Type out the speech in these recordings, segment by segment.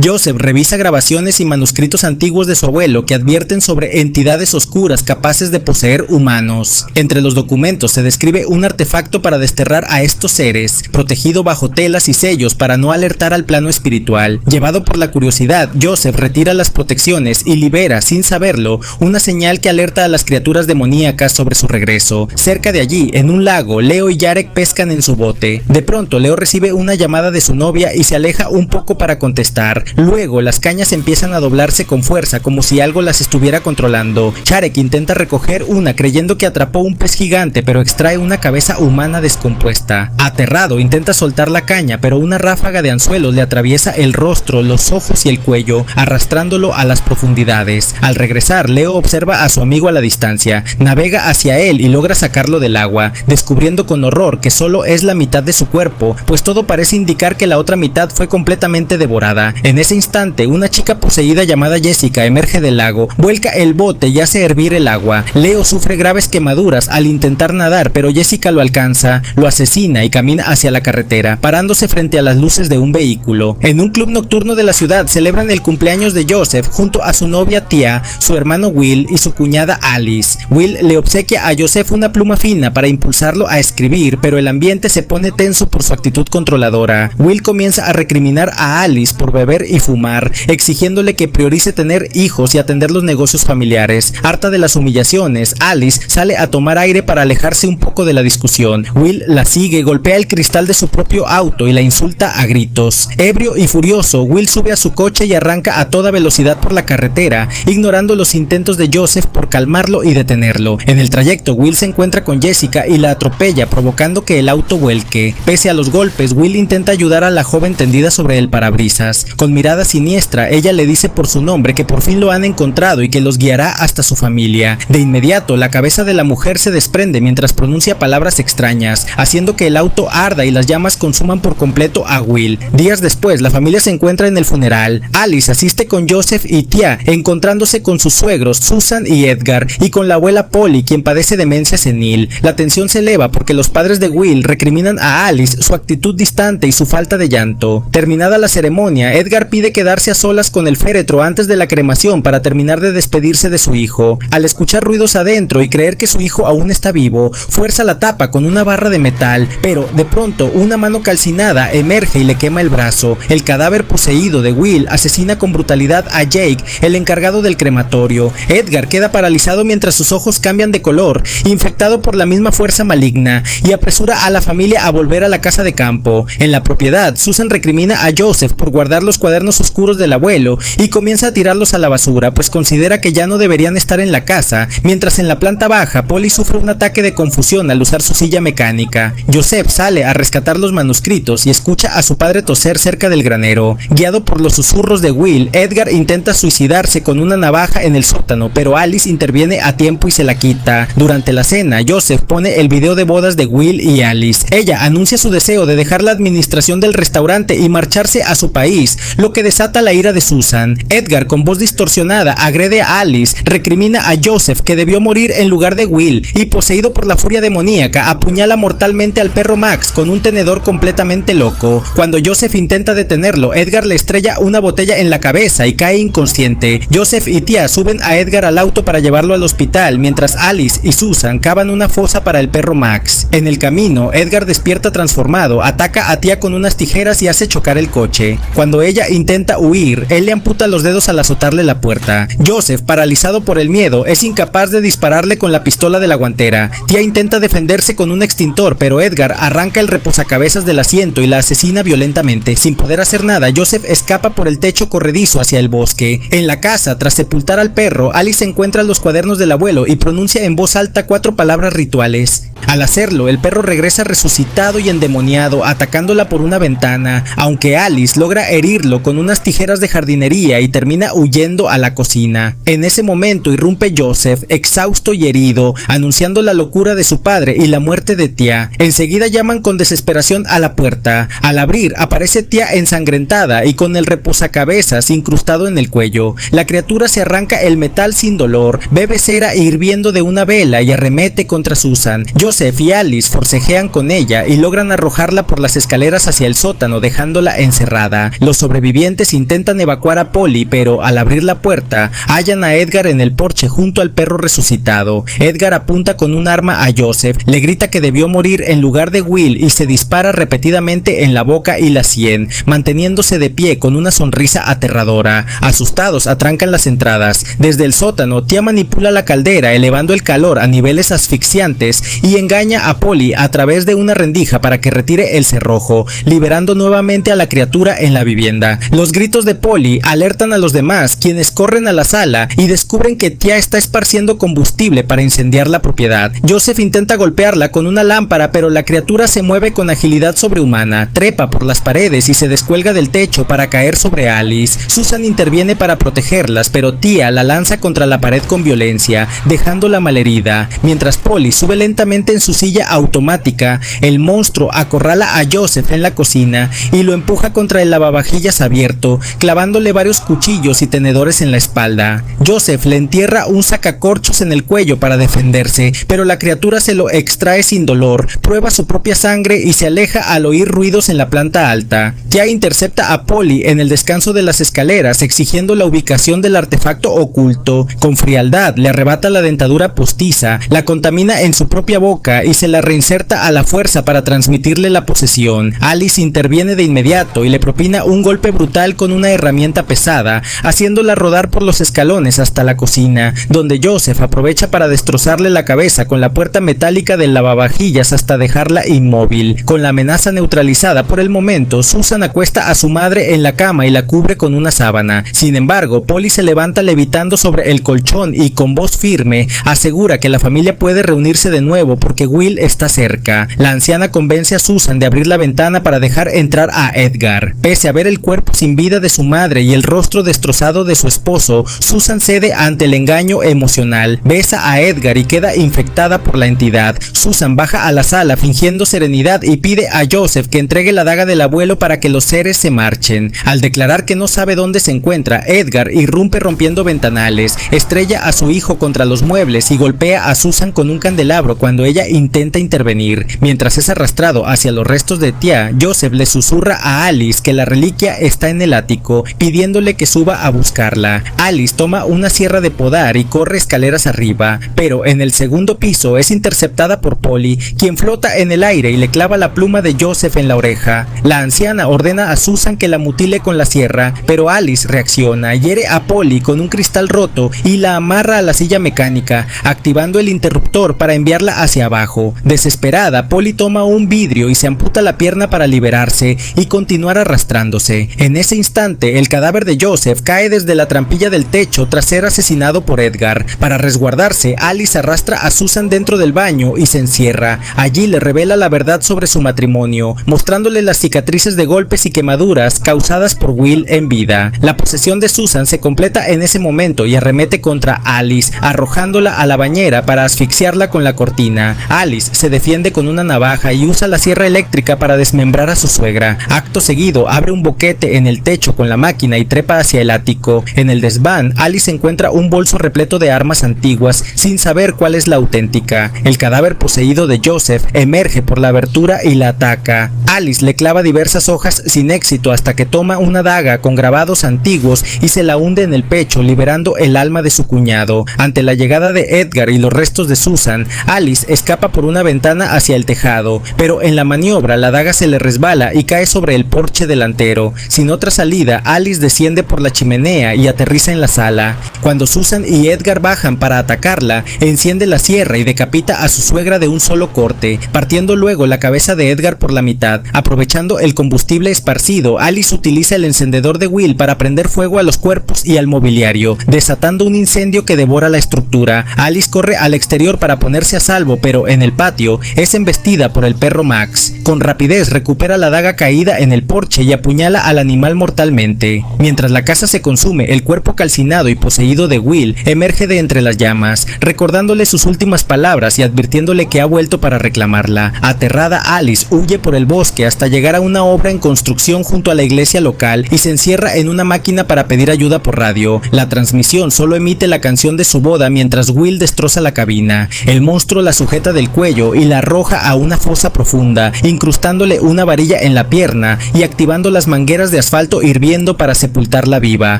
Joseph revisa grabaciones y manuscritos antiguos de su abuelo que advierten sobre entidades oscuras capaces de poseer humanos. Entre los documentos se describe un artefacto para desterrar a estos seres, protegido bajo telas y sellos para no alertar al plano espiritual. Llevado por la curiosidad, Joseph retira las protecciones y libera, sin saberlo, una señal que alerta a las criaturas demoníacas sobre su regreso. Cerca de allí, en un lago, Leo y Jarek pescan en su bote. De pronto, Leo recibe una llamada de su novia y se aleja un poco para contestar. Luego, las cañas empiezan a doblarse con fuerza, como si algo las estuviera controlando. Jarek intenta recoger una creyendo que atrapó un pez gigante, pero extrae una cabeza humana descompuesta. Aterrado, intenta soltar la caña, pero una ráfaga de anzuelos le atraviesa el rostro, los ojos y el cuello, arrastrándolo a las profundidades. Al regresar, Leo observa a su amigo a la distancia, navega hacia él y logra sacarlo del agua, descubriendo con horror que solo es la mitad de su cuerpo, pues todo parece indicar que la otra mitad fue completamente devorada. En ese instante, una chica poseída llamada Jessica emerge del lago, vuelca el bote y hace hervir el agua. Leo sufre graves quemaduras al intentar nadar, pero Jessica lo alcanza, lo asesina y camina hacia la carretera, parándose frente a las luces de un vehículo. En un club nocturno de la ciudad celebran el cumpleaños de Joseph junto a su novia Tia, su hermano Will y su cuñada Alice. Will le obsequia a Joseph una pluma fina para impulsarlo a escribir, pero el ambiente se pone tenso por su actitud controladora. Will comienza a recriminar a Alice por beber y fumar, exigiéndole que priorice tener hijos y atender los negocios familiares. Harta de las humillaciones, Alice sale a tomar aire para alejarse un poco de la discusión. Will la sigue, golpea el cristal de su propio auto y la insulta a gritos. Ebrio y furioso, Will sube a su coche y arranca a toda velocidad por la carretera, ignorando los intentos de Joseph por calmarlo y detenerlo. En el trayecto, Will se encuentra con Jessica y la atropella, provocando que el auto vuelque. Pese a los golpes, Will intenta ayudar a la joven tendida sobre el parabrisas. Con mirada siniestra, ella le dice por su nombre que por fin lo han encontrado y que los guiará hasta su familia. De inmediato, la cabeza de la mujer se desprende mientras pronuncia palabras extrañas, haciendo que el auto arda y las llamas consuman por completo a Will. Días después, la familia se encuentra en el funeral. Alice asiste con Joseph y Tia, encontrándose con sus suegros Susan y Edgar, y con la abuela Polly, quien padece demencia senil. La tensión se eleva porque los padres de Will recriminan a Alice su actitud distante y su falta de llanto. Terminada la ceremonia, Edgar pide quedarse a solas con el féretro antes de la cremación para terminar de despedirse de su hijo. Al escuchar ruidos adentro y creer que su hijo aún está vivo, fuerza la tapa con una barra de metal, pero de pronto una mano calcinada emerge y le quema el brazo. El cadáver poseído de Will asesina con brutalidad a Jake, el encargado del crematorio. Edgar queda paralizado mientras sus ojos cambian de color, infectado por la misma fuerza maligna, y apresura a la familia a volver a la casa de campo. En la propiedad, Susan recrimina a Joseph por guardar los cuadernos oscuros del abuelo y comienza a tirarlos a la basura, pues considera que ya no deberían estar en la casa, mientras en la planta baja, Polly sufre un ataque de confusión al usar su silla mecánica. Joseph sale a rescatar los manuscritos y escucha a su padre toser cerca del granero. Guiado por los susurros de Will, Edgar intenta suicidarse con una navaja en el sótano, pero Alice interviene a tiempo y se la quita. Durante la cena, Joseph pone el video de bodas de Will y Alice. Ella anuncia su deseo de dejar la administración del restaurante y marcharse a su país, lo que desata la ira de Susan. Edgar, con voz distorsionada, agrede a Alice, recrimina a Joseph que debió morir en lugar de Will, y poseído por la furia demoníaca, apuñala mortalmente al perro Max con un tenedor completamente loco. Cuando Joseph intenta detenerlo, Edgar le estrella una botella en la cabeza y cae inconsciente. Joseph y Tia suben a Edgar al auto para llevarlo al hospital, mientras Alice y Susan cavan una fosa para el perro Max. En el camino, Edgar despierta transformado, ataca a Tia con unas tijeras y hace chocar el coche. Cuando ella intenta huir, él le amputa los dedos al azotarle la puerta. Joseph, paralizado por el miedo, es incapaz de dispararle con la pistola de la guantera. Tia intenta defenderse con un extintor, pero Edgar arranca el reposacabezas del asiento y la asesina violentamente. Sin poder hacer nada, Joseph escapa por el techo corredizo hacia el bosque. En la casa, tras sepultar al perro, Alice encuentra los cuadernos del abuelo y pronuncia en voz alta 4 palabras rituales. Al hacerlo, el perro regresa resucitado y endemoniado, atacándola por una ventana, aunque Alice logra herirlo con unas tijeras de jardinería y termina huyendo a la cocina. En ese momento irrumpe Joseph, exhausto y herido, anunciando la locura de su padre y la muerte de Tia. Enseguida llaman con desesperación a la puerta. Al abrir, aparece Tia ensangrentada y con el reposacabezas incrustado en el cuello. La criatura se arranca el metal sin dolor, bebe cera hirviendo de una vela y arremete contra Susan. Joseph y Alice forcejean con ella y logran arrojarla por las escaleras hacia el sótano, dejándola encerrada. Los sobrevivientes supervivientes intentan evacuar a Polly, pero al abrir la puerta, hallan a Edgar en el porche junto al perro resucitado. Edgar apunta con un arma a Joseph, le grita que debió morir en lugar de Will y se dispara repetidamente en la boca y la sien, manteniéndose de pie con una sonrisa aterradora. Asustados, atrancan las entradas. Desde el sótano, Tia manipula la caldera, elevando el calor a niveles asfixiantes y engaña a Polly a través de una rendija para que retire el cerrojo, liberando nuevamente a la criatura en la vivienda. Los gritos de Polly alertan a los demás, quienes corren a la sala y descubren que Tia está esparciendo combustible para incendiar la propiedad. Joseph intenta golpearla con una lámpara, pero la criatura se mueve con agilidad sobrehumana, trepa por las paredes y se descuelga del techo para caer sobre Alice. Susan interviene para protegerlas, pero Tia la lanza contra la pared con violencia, dejándola malherida. Mientras Polly sube lentamente en su silla automática, el monstruo acorrala a Joseph en la cocina y lo empuja contra el lavavajillas abierto, clavándole varios cuchillos y tenedores en la espalda. Joseph le entierra un sacacorchos en el cuello para defenderse, pero la criatura se lo extrae sin dolor, prueba su propia sangre y se aleja al oír ruidos en la planta alta. Tia intercepta a Polly en el descanso de las escaleras, exigiendo la ubicación del artefacto oculto. Con frialdad le arrebata la dentadura postiza, la contamina en su propia boca y se la reinserta a la fuerza para transmitirle la posesión. Alice interviene de inmediato y le propina un golpe brutal con una herramienta pesada, haciéndola rodar por los escalones hasta la cocina, donde Joseph aprovecha para destrozarle la cabeza con la puerta metálica del lavavajillas hasta dejarla inmóvil. Con la amenaza neutralizada por el momento, Susan acuesta a su madre en la cama y la cubre con una sábana. Sin embargo, Polly se levanta levitando sobre el colchón y con voz firme asegura que la familia puede reunirse de nuevo porque Will está cerca. La anciana convence a Susan de abrir la ventana para dejar entrar a Edgar. Pese a ver el cuerpo sin vida de su madre y el rostro destrozado de su esposo, Susan cede ante el engaño emocional, besa a Edgar y queda infectada por la entidad. Susan baja a la sala fingiendo serenidad y pide a Joseph que entregue la daga del abuelo para que los seres se marchen. Al declarar que no sabe dónde se encuentra, Edgar irrumpe rompiendo ventanales, estrella a su hijo contra los muebles y golpea a Susan con un candelabro cuando ella intenta intervenir. Mientras es arrastrado hacia los restos de Tia, Joseph le susurra a Alice que la reliquia está en el ático, pidiéndole que suba a buscarla. Alice toma una sierra de podar y corre escaleras arriba, pero en el segundo piso es interceptada por Polly, quien flota en el aire y le clava la pluma de Joseph en la oreja. La anciana ordena a Susan que la mutile con la sierra, pero Alice reacciona, hiere a Polly con un cristal roto y la amarra a la silla mecánica, activando el interruptor para enviarla hacia abajo. Desesperada, Polly toma un vidrio y se amputa la pierna para liberarse y continuar arrastrándose. En ese instante, el cadáver de Joseph cae desde la trampilla del techo tras ser asesinado por Edgar. Para resguardarse, Alice arrastra a Susan dentro del baño y se encierra. Allí le revela la verdad sobre su matrimonio, mostrándole las cicatrices de golpes y quemaduras causadas por Will en vida. La posesión de Susan se completa en ese momento y arremete contra Alice, arrojándola a la bañera para asfixiarla con la cortina. Alice se defiende con una navaja y usa la sierra eléctrica para desmembrar a su suegra. Acto seguido, abre un boquete en el techo con la máquina y trepa hacia el ático. En el desván, Alice encuentra un bolso repleto de armas antiguas, sin saber cuál es la auténtica. El cadáver poseído de Joseph emerge por la abertura y la ataca. Alice le clava diversas hojas sin éxito hasta que toma una daga con grabados antiguos y se la hunde en el pecho, liberando el alma de su cuñado. Ante la llegada de Edgar y los restos de Susan, Alice escapa por una ventana hacia el tejado, pero en la maniobra la daga se le resbala y cae sobre el porche delantero. Sin otra salida, Alice desciende por la chimenea y aterriza en la sala. Cuando Susan y Edgar bajan para atacarla, enciende la sierra y decapita a su suegra de un solo corte, partiendo luego la cabeza de Edgar por la mitad. Aprovechando el combustible esparcido, Alice utiliza el encendedor de Will para prender fuego a los cuerpos y al mobiliario, desatando un incendio que devora la estructura. Alice corre al exterior para ponerse a salvo, pero en el patio es embestida por el perro Max. Con rapidez recupera la daga caída en el porche y apuñala al animal mortalmente. Mientras la casa se consume, el cuerpo calcinado y poseído de Will emerge de entre las llamas, recordándole sus últimas palabras y advirtiéndole que ha vuelto para reclamarla. Aterrada, Alice huye por el bosque hasta llegar a una obra en construcción junto a la iglesia local y se encierra en una máquina para pedir ayuda por radio. La transmisión solo emite la canción de su boda mientras Will destroza la cabina. El monstruo la sujeta del cuello y la arroja a una fosa profunda, incrustándole una varilla en la pierna y activando las mangueras de asfalto hirviendo para sepultarla viva.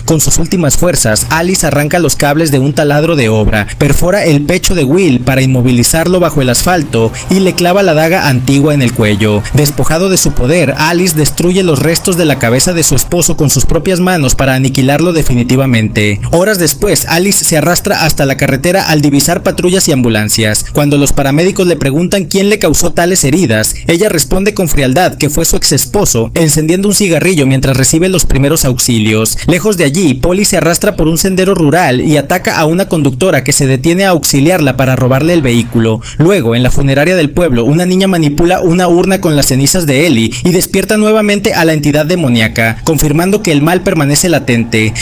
Con sus últimas fuerzas, Alice arranca los cables de un taladro de obra, perfora el pecho de Will para inmovilizarlo bajo el asfalto y le clava la daga antigua en el cuello. Despojado de su poder, Alice destruye los restos de la cabeza de su esposo con sus propias manos para aniquilarlo definitivamente. Horas después, Alice se arrastra hasta la carretera al divisar patrullas y ambulancias. Cuando los paramédicos le preguntan quién le causó tales heridas, ella responde con frialdad que fue su ex esposo, encendiendo un cigarrillo mientras recibe los primeros auxilios. Lejos de allí, Polly se arrastra por un sendero rural y ataca a una conductora que se detiene a auxiliarla para robarle el vehículo. Luego, en la funeraria del pueblo, una niña manipula una urna con las cenizas de Ellie y despierta nuevamente a la entidad demoníaca, confirmando que el mal permanece latente.